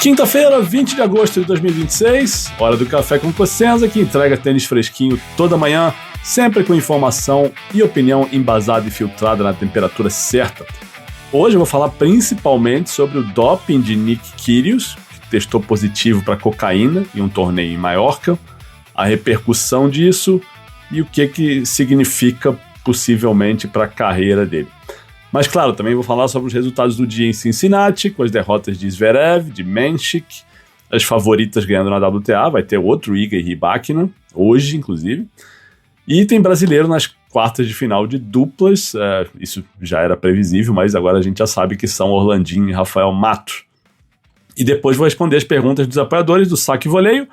Quinta-feira, 20 de agosto de 2026, hora do Café com Cossenza, que entrega tênis fresquinho toda manhã, sempre com informação e opinião embasada e filtrada na temperatura certa. Hoje eu vou falar principalmente sobre o doping de Nick Kyrgios, que testou positivo para cocaína em um torneio em Maiorca, a repercussão disso e o que significa possivelmente para a carreira dele. Mas claro, também vou falar sobre os resultados do dia em Cincinnati, com as derrotas de Zverev, de Menchik, as favoritas ganhando na WTA, vai ter outro Iga e Rybakina, hoje inclusive, e tem brasileiro nas quartas de final de duplas, isso já era previsível, mas agora a gente já sabe que são Orlandinho e Rafael Matos. E depois vou responder as perguntas dos apoiadores do Saque e Voleio.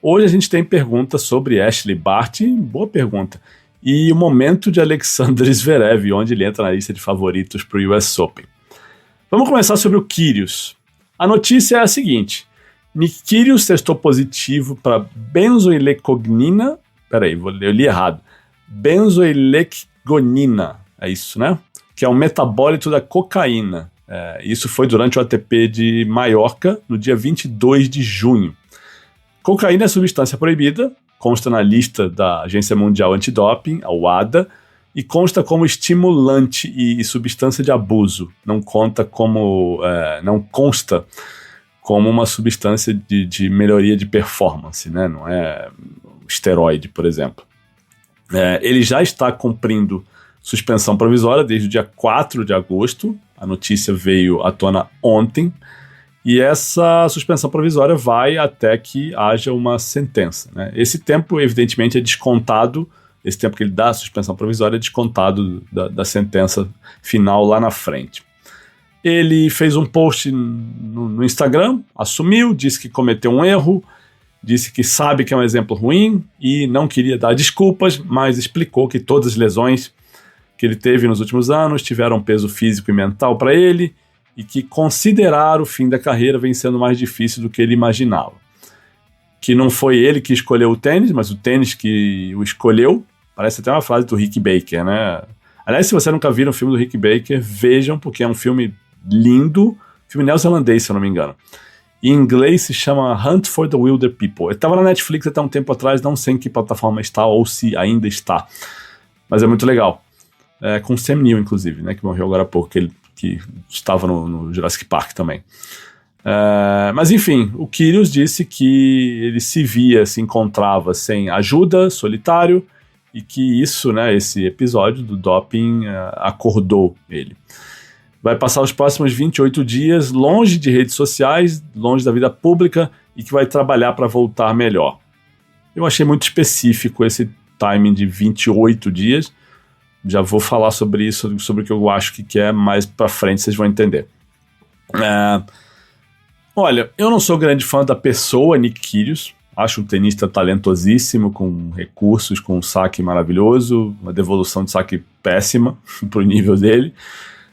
Hoje a gente tem pergunta sobre Ashley Barty, boa pergunta, e o momento de Alexander Zverev, onde ele entra na lista de favoritos para o US Open. Vamos começar sobre o Kyrgios. A notícia é a seguinte: Nick Kyrgios testou positivo para benzoilecognina, eu li errado, benzoileconina, é isso, né? Que é um metabólito da cocaína. Isso foi durante o ATP de Maiorca, no dia 22 de junho. Cocaína é substância proibida, consta na lista da Agência Mundial Antidoping, a WADA, e consta como estimulante e substância de abuso. Não consta como uma substância de melhoria de performance, né? Não é esteroide, por exemplo. Ele já está cumprindo suspensão provisória desde o dia 4 de agosto, a notícia veio à tona ontem, e essa suspensão provisória vai até que haja uma sentença, né? Esse tempo, evidentemente, é descontado, esse tempo que ele dá a suspensão provisória é descontado da sentença final lá na frente. Ele fez um post no Instagram, assumiu, disse que cometeu um erro, disse que sabe que é um exemplo ruim e não queria dar desculpas, mas explicou que todas as lesões que ele teve nos últimos anos tiveram peso físico e mental para ele, e que considerar o fim da carreira vem sendo mais difícil do que ele imaginava. Que não foi ele que escolheu o tênis, mas o tênis que o escolheu. Parece até uma frase do Rick Baker, né? Aliás, se você nunca viu o filme do Rick Baker, vejam, porque é um filme lindo, filme neozelandês, se eu não me engano. Em inglês se chama Hunt for the Wilder People. Ele estava na Netflix até um tempo atrás, não sei em que plataforma está ou se ainda está. Mas é muito legal. Com Sam Neill, inclusive, né? Que morreu agora há pouco, que estava no Jurassic Park também. Mas enfim, o Kyrgios disse que ele se encontrava sem ajuda, solitário, e que isso, né, esse episódio do doping acordou ele. Vai passar os próximos 28 dias longe de redes sociais, longe da vida pública, e que vai trabalhar para voltar melhor. Eu achei muito específico esse timing de 28 dias. Já vou falar sobre isso, sobre o que eu acho que é, mais pra frente vocês vão entender. Olha, eu não sou grande fã da pessoa Nick Kyrgios, acho um tenista talentosíssimo, com recursos, com um saque maravilhoso, uma devolução de saque péssima pro nível dele,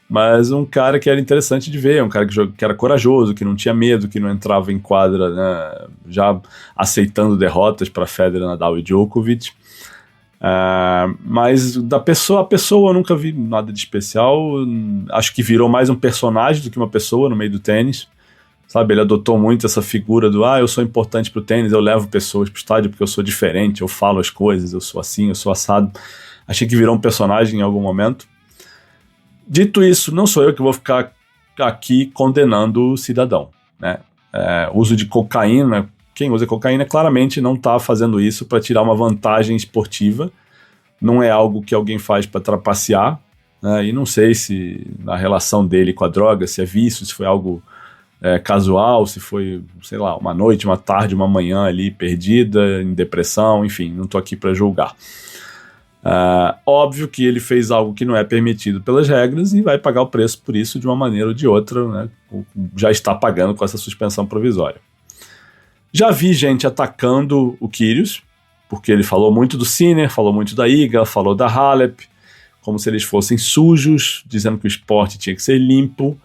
mas um cara que era interessante de ver, um cara que era corajoso, que não tinha medo, que não entrava em quadra, né, já aceitando derrotas para Federer, Nadal e Djokovic. Mas a pessoa eu nunca vi nada de especial. Acho que virou mais um personagem do que uma pessoa no meio do tênis, sabe? Ele adotou muito essa figura do eu sou importante pro tênis, eu levo pessoas pro estádio porque eu sou diferente, eu falo as coisas, eu sou assim, eu sou assado. Achei que virou um personagem em algum momento. Dito isso, não sou eu que vou ficar aqui condenando o cidadão, né? Uso de cocaína, quem usa cocaína claramente não está fazendo isso para tirar uma vantagem esportiva, não é algo que alguém faz para trapacear, né? E não sei se na relação dele com a droga, se é vício, se foi algo casual, se foi, sei lá, uma noite, uma tarde, uma manhã ali perdida, em depressão, enfim, não estou aqui para julgar. Óbvio que ele fez algo que não é permitido pelas regras e vai pagar o preço por isso de uma maneira ou de outra, né? Já está pagando com essa suspensão provisória. Já vi gente atacando o Kyrgios, porque ele falou muito do Sinner, falou muito da Iga, falou da Halep, como se eles fossem sujos, dizendo que o esporte tinha que ser limpo,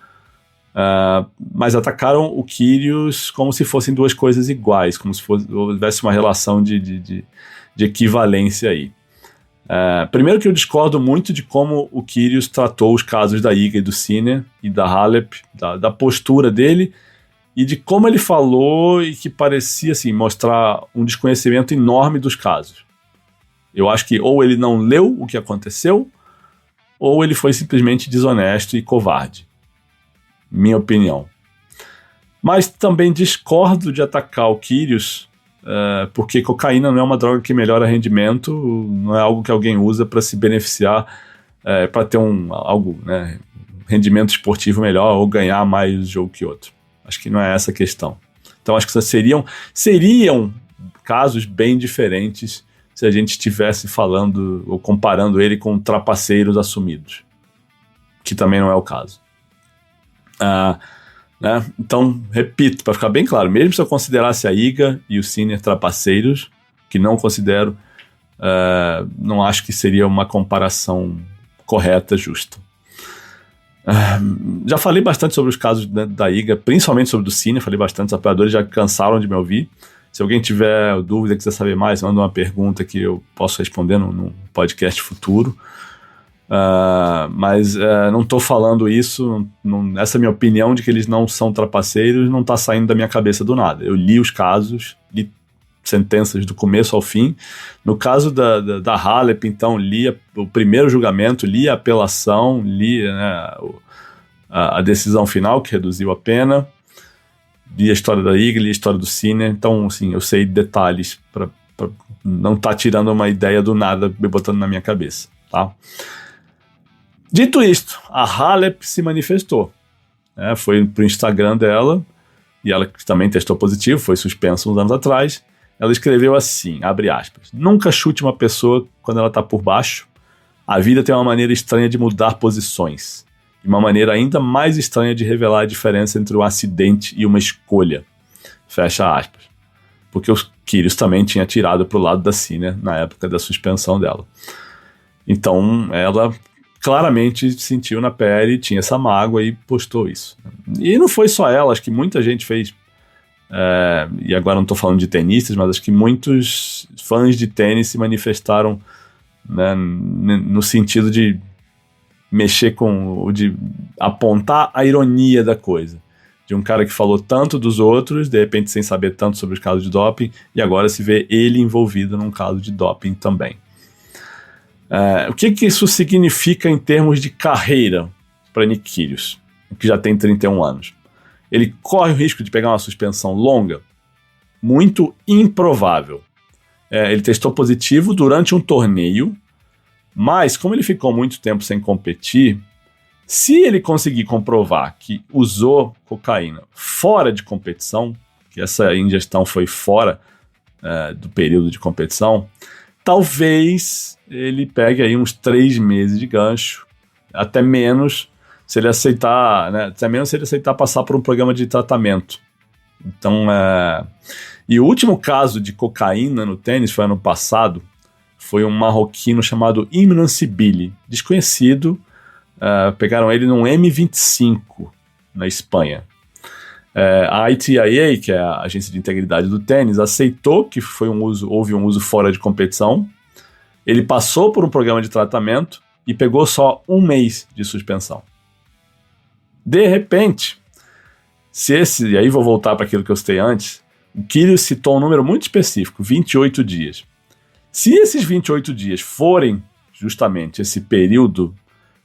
mas atacaram o Kyrgios como se fossem duas coisas iguais, como se houvesse uma relação de equivalência aí. Primeiro que eu discordo muito de como o Kyrgios tratou os casos da Iga e do Sinner e da Halep, da postura dele, e de como ele falou e que parecia assim, mostrar um desconhecimento enorme dos casos. Eu acho que ou ele não leu o que aconteceu, ou ele foi simplesmente desonesto e covarde. Minha opinião. Mas também discordo de atacar o Kyrios, porque cocaína não é uma droga que melhora rendimento, não é algo que alguém usa para se beneficiar, para ter algo, né, rendimento esportivo melhor ou ganhar mais jogo que outro. Acho que não é essa a questão. Então acho que seriam casos bem diferentes se a gente estivesse falando ou comparando ele com trapaceiros assumidos, que também não é o caso. Né? Então, repito, para ficar bem claro, mesmo se eu considerasse a Iga e o Sinner trapaceiros, que não considero, não acho que seria uma comparação correta, justa. Já falei bastante sobre os casos da Iga, principalmente sobre o do Sinner, falei bastante, os apoiadores já cansaram de me ouvir. Se alguém tiver dúvida, quiser saber mais, manda uma pergunta que eu posso responder num podcast futuro. Mas não estou falando isso, essa minha opinião de que eles não são trapaceiros não está saindo da minha cabeça do nada. Eu li os casos, li sentenças do começo ao fim. No caso da Halep, então, li o primeiro julgamento, li a apelação, li, né, a decisão final, que reduziu a pena, li a história da Iga, li a história do Sinner. Então, assim, eu sei detalhes para não estar tirando uma ideia do nada e botando na minha cabeça, tá? Dito isto, a Halep se manifestou. Foi pro Instagram dela, e ela também testou positivo, foi suspensa uns anos atrás. Ela escreveu assim, abre aspas: "Nunca chute uma pessoa quando ela está por baixo. A vida tem uma maneira estranha de mudar posições, e uma maneira ainda mais estranha de revelar a diferença entre um acidente e uma escolha." Fecha aspas. Porque o Kyrgios também tinha tirado pro lado da Sinner na época da suspensão dela. Então, ela claramente sentiu na pele, tinha essa mágoa e postou isso. E não foi só ela, acho que muita gente fez, e agora não estou falando de tenistas, mas acho que muitos fãs de tênis se manifestaram, né, no sentido de mexer de apontar a ironia da coisa. De um cara que falou tanto dos outros, de repente sem saber tanto sobre os casos de doping, e agora se vê ele envolvido num caso de doping também. O que isso significa em termos de carreira para Nick Kyrgios, que já tem 31 anos? Ele corre o risco de pegar uma suspensão longa? Muito improvável. Ele testou positivo durante um torneio, mas como ele ficou muito tempo sem competir, se ele conseguir comprovar que usou cocaína fora de competição, que essa ingestão foi fora do período de competição, talvez ele pegue aí uns 3 meses de gancho, até menos se ele aceitar, né, até menos se ele aceitar passar por um programa de tratamento. Então, e o último caso de cocaína no tênis foi ano passado, foi um marroquino chamado Imran Sibili, desconhecido, pegaram ele num M25 na Espanha. A ITIA, que é a Agência de Integridade do Tênis, aceitou que houve um uso fora de competição. Ele passou por um programa de tratamento e pegou só 1 mês de suspensão. De repente, e aí vou voltar para aquilo que eu citei antes, o Kyrgios citou um número muito específico, 28 dias. Se esses 28 dias forem justamente esse período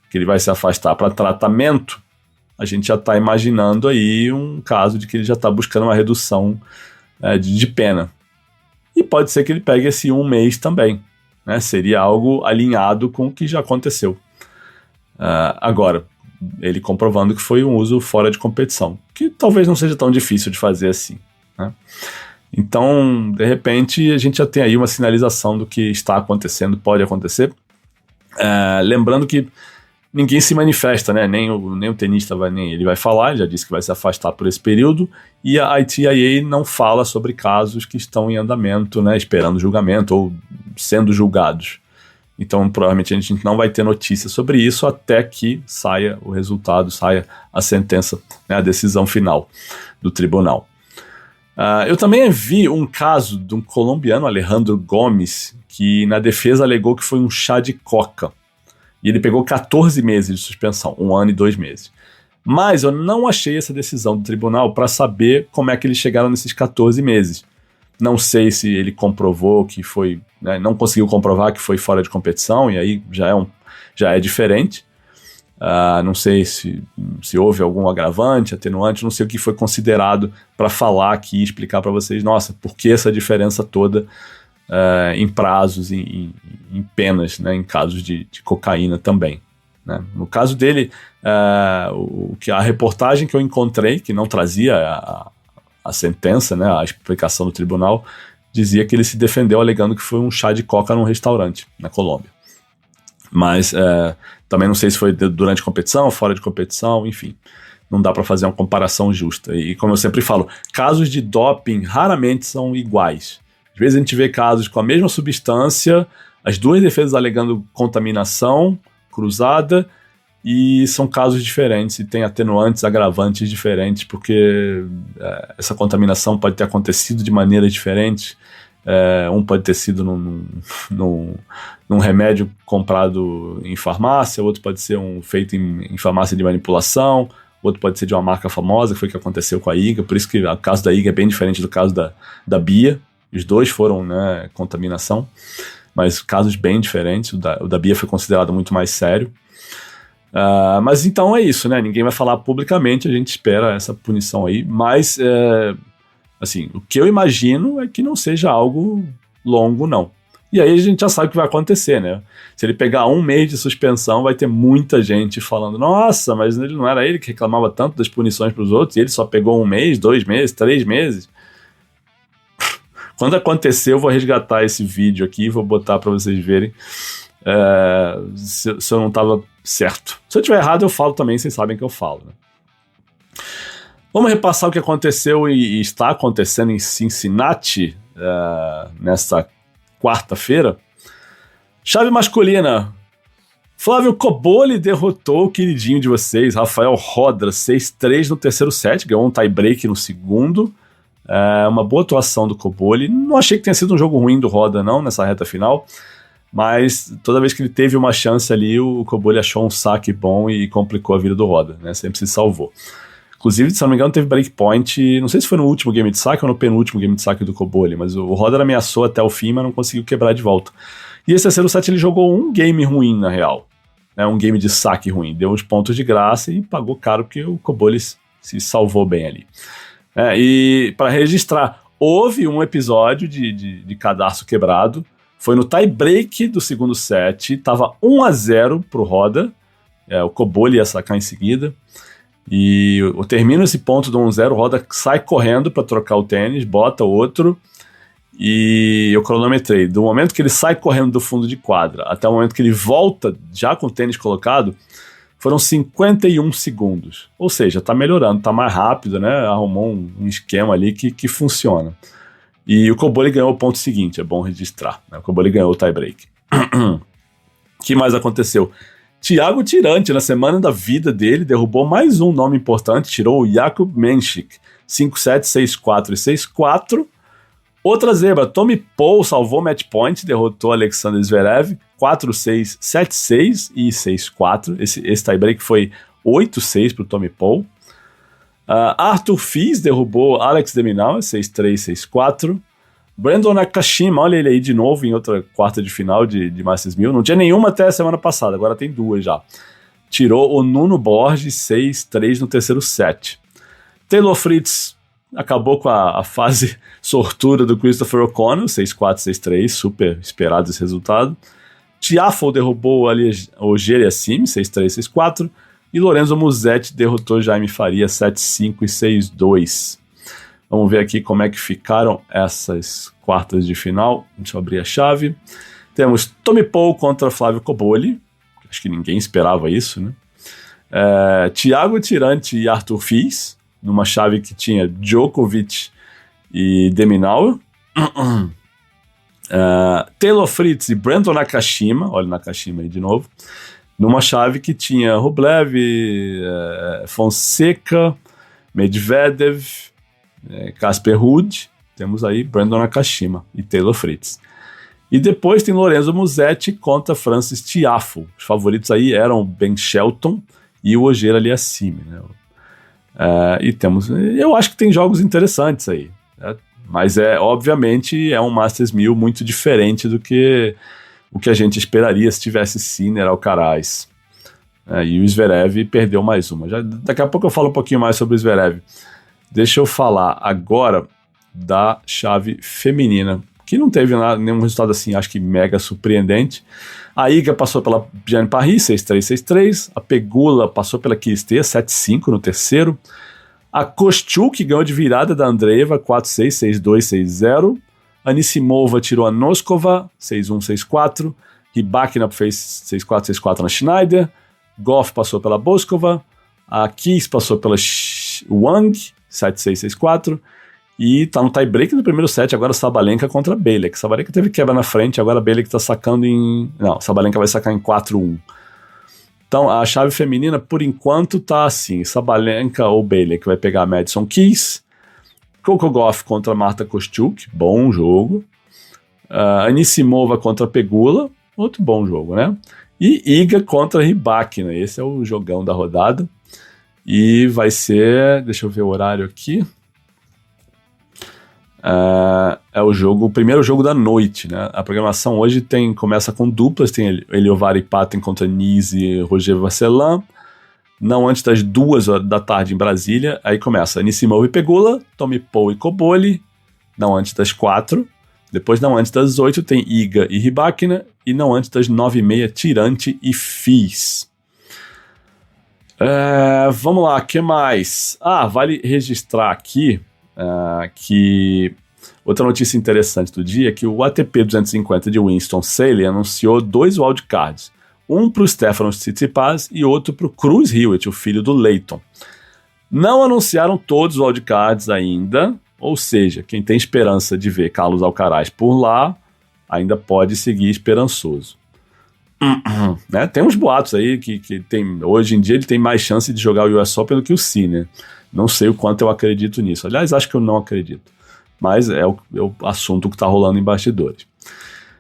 que ele vai se afastar para tratamento, a gente já está imaginando aí um caso de que ele já está buscando uma redução de pena. E pode ser que ele pegue esse 1 mês também, né? Seria algo alinhado com o que já aconteceu. Agora, ele comprovando que foi um uso fora de competição, que talvez não seja tão difícil de fazer assim, né? Então, de repente, a gente já tem aí uma sinalização do que está acontecendo, pode acontecer. Lembrando que ninguém se manifesta, né? Nem o tenista ele vai falar, ele já disse que vai se afastar por esse período, e a ITIA não fala sobre casos que estão em andamento, né? Esperando julgamento ou sendo julgados. Então, provavelmente a gente não vai ter notícia sobre isso até que saia o resultado, saia a sentença, né? A decisão final do tribunal. Eu também vi um caso de um colombiano, Alejandro Gomes, que na defesa alegou que foi um chá de coca. E ele pegou 14 meses de suspensão, 1 ano e 2 meses. Mas eu não achei essa decisão do tribunal para saber como é que eles chegaram nesses 14 meses. Não sei se ele comprovou que foi, né, não conseguiu comprovar que foi fora de competição, e aí já é diferente. Não sei se houve algum agravante, atenuante, não sei o que foi considerado para falar aqui e explicar para vocês, nossa, por que essa diferença toda em prazos, em penas, né, em casos de cocaína também. Né? No caso dele, a reportagem que eu encontrei, que não trazia a sentença, né, a explicação do tribunal, dizia que ele se defendeu alegando que foi um chá de coca num restaurante na Colômbia. Mas também não sei se foi durante competição, fora de competição, enfim. Não dá para fazer uma comparação justa. E como eu sempre falo, casos de doping raramente são iguais. Às vezes a gente vê casos com a mesma substância, as duas defesas alegando contaminação cruzada, e são casos diferentes, e tem atenuantes, agravantes diferentes, porque essa contaminação pode ter acontecido de maneiras diferentes. Um pode ter sido num remédio comprado em farmácia, outro pode ser feito em farmácia de manipulação, outro pode ser de uma marca famosa, que foi o que aconteceu com a IGA, por isso que o caso da IGA é bem diferente do caso da Bia. Os dois foram, né, contaminação, mas casos bem diferentes. O da Bia foi considerado muito mais sério. Mas então é isso, né? Ninguém vai falar publicamente, a gente espera essa punição aí, mas assim, o que eu imagino é que não seja algo longo, não. E aí a gente já sabe o que vai acontecer, né? Se ele pegar 1 mês de suspensão, vai ter muita gente falando, nossa, mas não era ele que reclamava tanto das punições para os outros, e ele só pegou 1 mês, 2 meses, 3 meses. Quando acontecer, eu vou resgatar esse vídeo aqui e vou botar para vocês verem se eu não estava certo. Se eu estiver errado, eu falo também, vocês sabem que eu falo, né? Vamos repassar o que aconteceu e está acontecendo em Cincinnati nesta quarta-feira. Chave masculina. Flávio Cobolli derrotou o queridinho de vocês, Rafael Roda, 6-3 no terceiro set, ganhou um tie-break no segundo. Uma boa atuação do Cobolli. Não achei que tenha sido um jogo ruim do Roda, não, nessa reta final. Mas toda vez que ele teve uma chance ali, o Cobolli achou um saque bom e complicou a vida do Roda, né? Sempre se salvou. Inclusive, se não me engano, teve breakpoint, não sei se foi no último game de saque ou no penúltimo game de saque do Cobolli, mas o Roda ameaçou até o fim, mas não conseguiu quebrar de volta. E esse terceiro set ele jogou um game ruim, na real. Né? Um game de saque ruim. Deu uns pontos de graça e pagou caro porque o Cobolli se salvou bem ali. E para registrar, houve um episódio de cadarço quebrado. Foi no tie-break do segundo set, estava 1-0 pro Roda, o Cobolli ia sacar em seguida, e eu termino esse ponto do 1-0, o Roda sai correndo para trocar o tênis, bota outro, e eu cronometrei. Do momento que ele sai correndo do fundo de quadra até o momento que ele volta, já com o tênis colocado, foram 51 segundos. Ou seja, tá melhorando, tá mais rápido, né? Arrumou um esquema ali que funciona. E o Cobolli ganhou o ponto seguinte, é bom registrar. Né? O Cobolli ganhou o tie-break. O que mais aconteceu? Thiago Tirante, na semana da vida dele, derrubou mais um nome importante, tirou o Jakub Menchik, 5-7, 6-4 e 6-4. Outra zebra, Tommy Paul salvou match point, derrotou Alexander Zverev, 4-6, 7-6 e 6-4. Esse tie-break foi 8-6 para o Tommy Paul. Arthur Fils derrubou Alex de Minaur, 6-3, 6-4. Brandon Nakashima, olha ele aí de novo em outra quarta de final de Masters 1000. Não tinha nenhuma até a semana passada, agora tem 2 já. Tirou o Nuno Borges, 6-3 no terceiro set. Taylor Fritz acabou com a fase sortuda do Christopher O'Connell, 6-4, 6-3, super esperado esse resultado. Tiafoe derrubou o Geriassime, 6-3, 6-4. E Lorenzo Musetti derrotou Jaime Faria, 7-5 e 6-2. Vamos ver aqui como é que ficaram essas quartas de final. Deixa eu abrir a chave. Temos Tommy Paul contra Flávio Cobolli. Acho que ninguém esperava isso, né? Thiago Tirante e Arthur Fils, numa chave que tinha Djokovic e de Minaur. Taylor Fritz e Brandon Nakashima, olha o Nakashima aí de novo, numa chave que tinha Rublev, Fonseca, Medvedev, Casper Ruud, temos aí Brandon Nakashima e Taylor Fritz. E depois tem Lorenzo Musetti contra Francis Tiafoe. Os favoritos aí eram Ben Shelton e o Ogier ali acima, né? Eu acho que tem jogos interessantes aí, né? Mas obviamente é um Masters 1000 muito diferente do que o que a gente esperaria se tivesse Sinner, Alcaraz. E o Zverev perdeu mais uma. Daqui a pouco eu falo um pouquinho mais sobre o Zverev. Deixa eu falar agora da chave feminina, que não teve nenhum resultado assim, acho que mega surpreendente. A Iga passou pela Jeanne Paris, 6-3, 6-3. A Pegula passou pela Kirstea, 7-5 no terceiro. A Kostyuk ganhou de virada da Andreeva, 4-6, 6-2, 6-0. A Anisimova tirou a Noskova, 6-1, 6-4. Rybakina fez 6-4, 6-4 na Schneider. Goff passou pela Boskova. A Kiss passou pela Wang, 7-6, 6-4. E tá no tie-break do primeiro set, agora Sabalenka contra Bejlek. Sabalenka teve quebra na frente, agora Bejlek tá sacando em... Não, Sabalenka vai sacar em 4-1. Então, a chave feminina, por enquanto, tá assim. Sabalenka ou Bejlek vai pegar a Madison Keys. Coco Gauff contra Marta Kostyuk, bom jogo. Anisimova contra Pegula, outro bom jogo, né? E Iga contra Rybakina, esse é o jogão da rodada. E vai ser... Deixa eu ver o horário aqui. É o primeiro jogo da noite, né? A programação hoje começa com duplas, tem Eliovari Paten contra Nise e Roger Vasselin, não antes das 2 da tarde em Brasília. Aí começa Anisimova e Pegula, Tommy Paul e Cobolli, não antes das 4. Depois, não antes das 8, tem Iga e Rybakina, e não antes das 9h30, Tirante e Fils. Vamos lá, o que mais? Vale registrar aqui que outra notícia interessante do dia é que o ATP 250 de Winston-Salem anunciou 2 wildcards, um para o Stefanos Tsitsipas e outro para o Cruz Hewitt, o filho do Leighton. Não anunciaram todos os wildcards ainda, ou seja, quem tem esperança de ver Carlos Alcaraz por lá ainda pode seguir esperançoso. Né? Tem uns boatos aí que hoje em dia ele tem mais chance de jogar o US Open do que o Sinner. Não sei o quanto eu acredito nisso. Aliás, acho que eu não acredito. Mas é o assunto que está rolando em bastidores.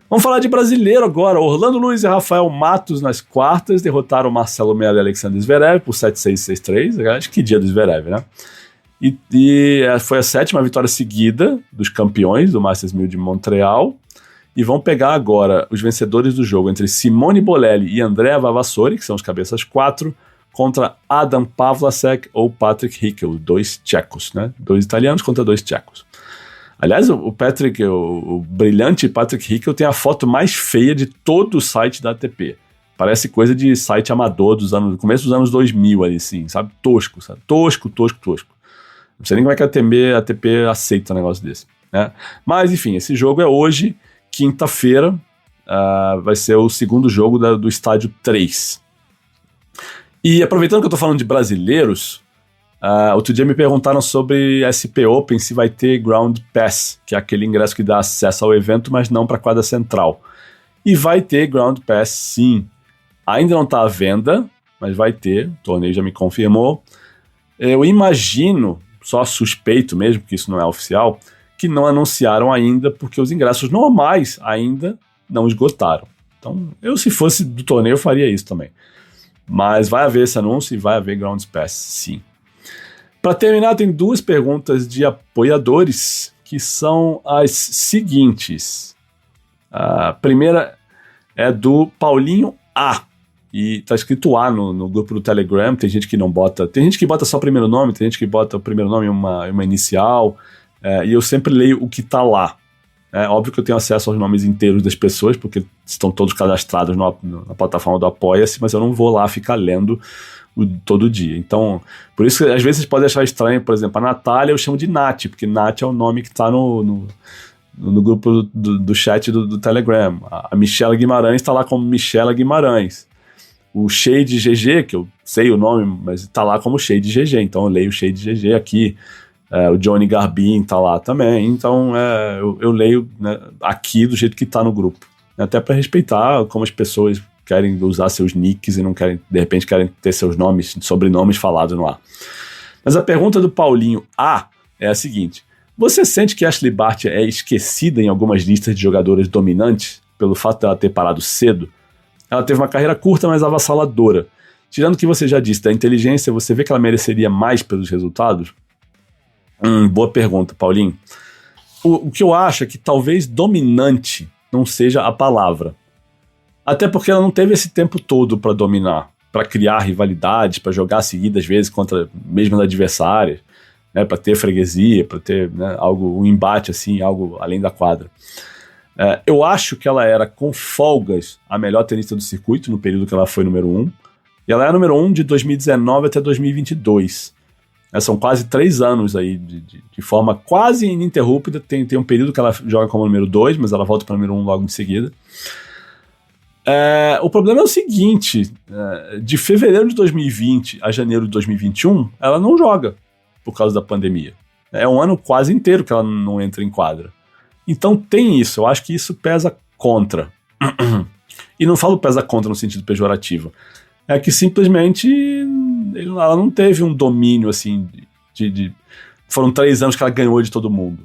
Vamos falar de brasileiro agora. Orlando Luiz e Rafael Matos nas quartas derrotaram Marcelo Melo e Alexander Zverev por 7-6, 6-3. Acho que dia do Zverev, né? E foi a 7ª vitória seguida dos campeões do Masters 1000 de Montreal. E vão pegar agora os vencedores do jogo entre Simone Bolelli e Andrea Vavassori, que são os cabeças 4, contra Adam Pavlasek ou Patrick Hickel, 2 tchecos, né? 2 italianos contra 2 tchecos. Aliás, o brilhante Patrick Hickel tem a foto mais feia de todo o site da ATP. Parece coisa de site amador do começo dos anos 2000 ali, assim, sabe? Tosco, sabe? Tosco. Não sei nem como é que a ATP aceita um negócio desse, né? Mas, enfim, esse jogo é hoje, quinta-feira, vai ser o segundo jogo do estádio 3. E aproveitando que eu tô falando de brasileiros, outro dia me perguntaram sobre SP Open, se vai ter Ground Pass, que é aquele ingresso que dá acesso ao evento, mas não para a quadra central. E vai ter Ground Pass, sim. Ainda não está à venda, mas vai ter, o torneio já me confirmou. Eu imagino, só suspeito mesmo, porque isso não é oficial, que não anunciaram ainda, porque os ingressos normais ainda não esgotaram. Então, se fosse do torneio, eu faria isso também. Mas vai haver esse anúncio e vai haver Ground Pass, sim. Para terminar, tem 2 perguntas de apoiadores, que são as seguintes. A primeira é do Paulinho A. E tá escrito A no grupo do Telegram. Tem gente que não bota. Tem gente que bota só o primeiro nome, tem gente que bota o primeiro nome e uma inicial. E eu sempre leio o que tá lá. É óbvio que eu tenho acesso aos nomes inteiros das pessoas, porque estão todos cadastrados na plataforma do Apoia-se, mas eu não vou lá ficar lendo todo dia. Então, por isso que às vezes pode achar estranho, por exemplo, a Natália eu chamo de Nath, porque Nath é o nome que está no grupo do chat do Telegram. A Michela Guimarães está lá como Michela Guimarães. O Shade GG, que eu sei o nome, mas está lá como Shade GG, então eu leio o Shade GG aqui. O Johnny Garbin tá lá também, então eu leio, né, aqui do jeito que tá no grupo, até para respeitar como as pessoas querem usar seus nicks e não querem, de repente querem ter seus nomes, sobrenomes falados no ar. Mas a pergunta do Paulinho A é a seguinte: você sente que Ashley Barty é esquecida em algumas listas de jogadoras dominantes pelo fato dela ter parado cedo? Ela teve uma carreira curta, mas avassaladora. tirando o que você já disse da inteligência, você vê que ela mereceria mais pelos resultados? Boa pergunta, Paulinho. O que eu acho é que talvez dominante não seja a palavra. Até porque ela não teve esse tempo todo para dominar, para criar rivalidades, para jogar seguidas vezes contra mesmas adversárias, né, para ter freguesia, para ter, né, um embate assim, algo além da quadra. Eu acho que ela era, com folgas, a melhor tenista do circuito no período que ela foi número 1. E ela é número 1 de 2019 até 2022. São quase 3 anos aí, de forma quase ininterrupta. Tem um período que ela joga como número 2, mas ela volta para número 1 logo em seguida. O problema é o seguinte, de fevereiro de 2020 a janeiro de 2021, ela não joga por causa da pandemia. É um ano quase inteiro que ela não entra em quadra. Então tem isso, eu acho que isso pesa contra. E não falo pesa contra no sentido pejorativo. É que simplesmente ela não teve um domínio assim foram 3 anos que ela ganhou de todo mundo,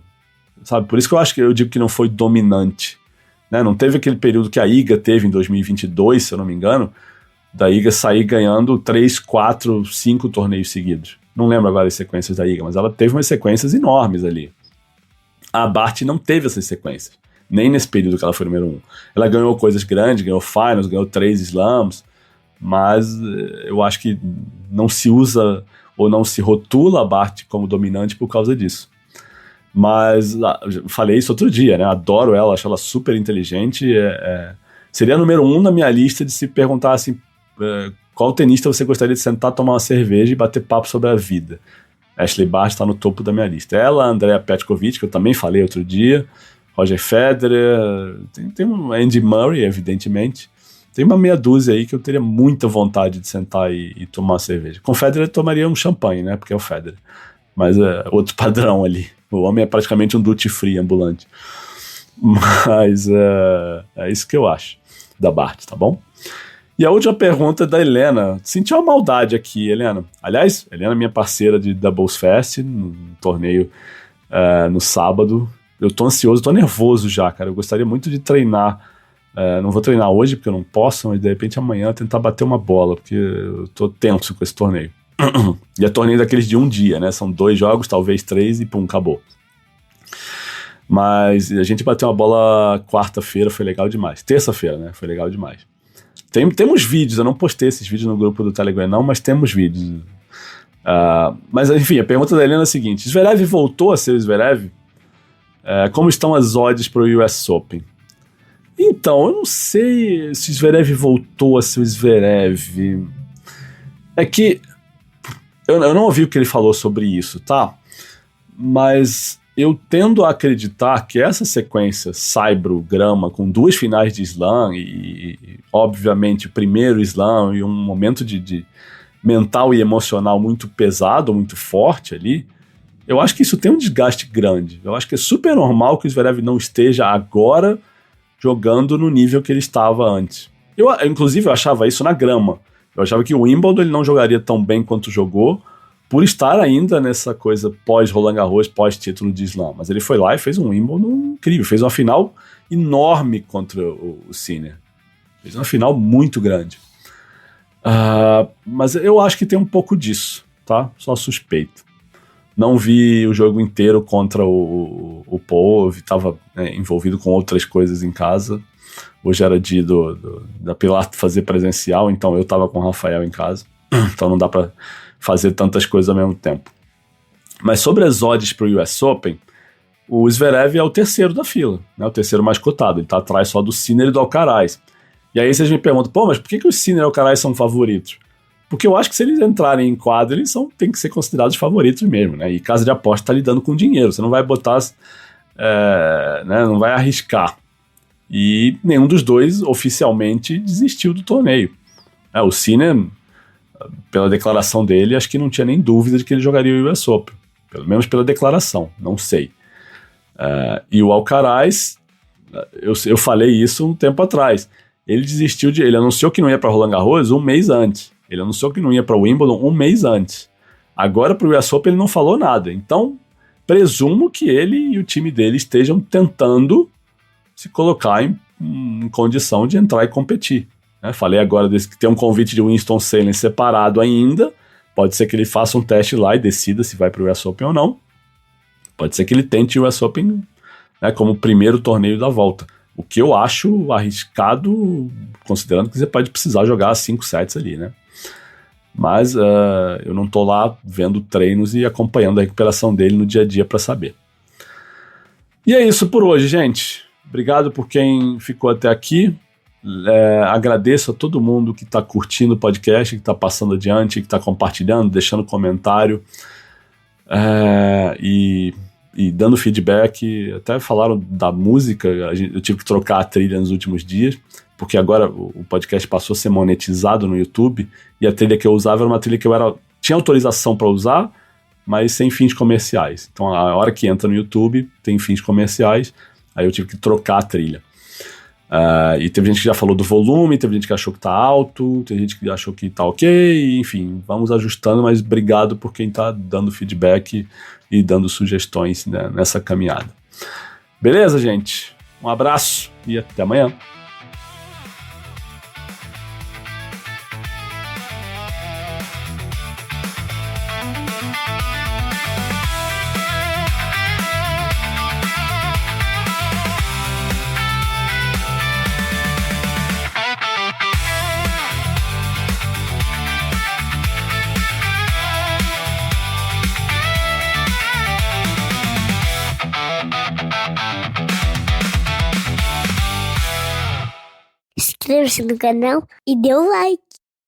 sabe? Por isso que eu digo que não foi dominante, né? Não teve aquele período que a Iga teve em 2022, se eu não me engano, da Iga sair ganhando 3, 4, 5 torneios seguidos. Não lembro agora as sequências da Iga, mas ela teve umas sequências enormes ali. A Bart não teve essas sequências, nem nesse período que ela foi número 1. Ela ganhou coisas grandes, ganhou finals, ganhou 3 slams, mas eu acho que não se usa ou não se rotula a Bart como dominante por causa disso. Mas falei isso outro dia, né? Adoro ela, acho ela super inteligente. Seria número 1 na minha lista de se perguntar assim, qual tenista você gostaria de sentar, tomar uma cerveja e bater papo sobre a vida. Ashley Barty está no topo da minha lista. Ela, Andrea Petkovic, que eu também falei outro dia, Roger Federer, tem um Andy Murray, evidentemente. Tem uma meia dúzia aí que eu teria muita vontade de sentar e tomar uma cerveja. Com o Federer eu tomaria um champanhe, né? Porque é o Federer. Mas é outro padrão ali. O homem é praticamente um duty free ambulante. Mas é isso que eu acho da Bart, tá bom? E a última pergunta é da Helena. Sentiu uma maldade aqui, Helena. Aliás, Helena é minha parceira de Doubles Fest, no torneio no sábado. Eu tô ansioso, tô nervoso já, cara. Eu gostaria muito de treinar. Não vou treinar hoje, porque eu não posso, mas de repente amanhã tentar bater uma bola, porque eu tô tenso com esse torneio. E é torneio daqueles de um dia, né? São 2 jogos, talvez 3 e pum, acabou. Mas a gente bateu uma bola quarta-feira, foi legal demais. Terça-feira, né? Foi legal demais. Temos vídeos, eu não postei esses vídeos no grupo do Telegram não, mas temos vídeos. Mas enfim, a pergunta da Helena é a seguinte: Zverev voltou a ser o Zverev? Como estão as odds para o US Open? Então, eu não sei se o Zverev voltou a ser o Zverev. É que eu não ouvi o que ele falou sobre isso, tá? Mas eu tendo a acreditar que essa sequência Saibro-Grama, com 2 finais de slam e obviamente o primeiro slam e um momento de mental e emocional muito pesado, muito forte ali, eu acho que isso tem um desgaste grande. Eu acho que é super normal que o Zverev não esteja agora jogando no nível que ele estava antes. Inclusive, eu achava isso na grama. Eu achava que o Wimbledon ele não jogaria tão bem quanto jogou, por estar ainda nessa coisa pós-Roland Garros, pós-título de slam. Mas ele foi lá e fez um Wimbledon incrível, fez uma final enorme contra o Sinner. Fez uma final muito grande. Mas eu acho que tem um pouco disso, tá? Só suspeito. Não vi o jogo inteiro contra o Paul, estava envolvido com outras coisas em casa. Hoje era dia da Pilar fazer presencial, então eu estava com o Rafael em casa. Então não dá para fazer tantas coisas ao mesmo tempo. Mas sobre as odds para o US Open, o Zverev é o terceiro da fila, né? O terceiro mais cotado. Ele está atrás só do Sinner e do Alcaraz. E aí vocês me perguntam, pô, mas por que os Sinner e o Alcaraz são favoritos? Porque eu acho que se eles entrarem em quadra, eles têm que ser considerados favoritos mesmo, né? E casa de aposta está lidando com dinheiro, você não vai botar, né? Não vai arriscar. E nenhum dos dois oficialmente desistiu do torneio. O Sinner, pela declaração dele, acho que não tinha nem dúvida de que ele jogaria o US Open. Pelo menos pela declaração, não sei. E o Alcaraz, eu falei isso um tempo atrás. Ele ele anunciou que não ia para Roland Garros um mês antes. Ele anunciou que não ia para o Wimbledon um mês antes. Agora para o US Open ele não falou nada. Então, presumo que ele e o time dele estejam tentando se colocar em condição de entrar e competir. né? Falei agora que tem um convite de Winston-Salem separado ainda. Pode ser que ele faça um teste lá e decida se vai para o US Open ou não. Pode ser que ele tente o US Open, né, como primeiro torneio da volta. O que eu acho arriscado, considerando que você pode precisar jogar 5 sets ali, né? Mas eu não tô lá vendo treinos e acompanhando a recuperação dele no dia a dia para saber. E é isso por hoje, gente. Obrigado por quem ficou até aqui. Agradeço a todo mundo que está curtindo o podcast, que está passando adiante, que está compartilhando, deixando comentário e dando feedback. Até falaram da música, eu tive que trocar a trilha nos últimos dias, porque agora o podcast passou a ser monetizado no YouTube, e a trilha que eu usava era uma trilha que tinha autorização para usar, mas sem fins comerciais. Então a hora que entra no YouTube tem fins comerciais, aí eu tive que trocar a trilha. E teve gente que já falou do volume, teve gente que achou que tá alto, teve gente que achou que tá ok, enfim, vamos ajustando, mas obrigado por quem tá dando feedback e dando sugestões, né, nessa caminhada. Beleza, gente? Um abraço e até amanhã. Inscreva-se no canal e dê o like.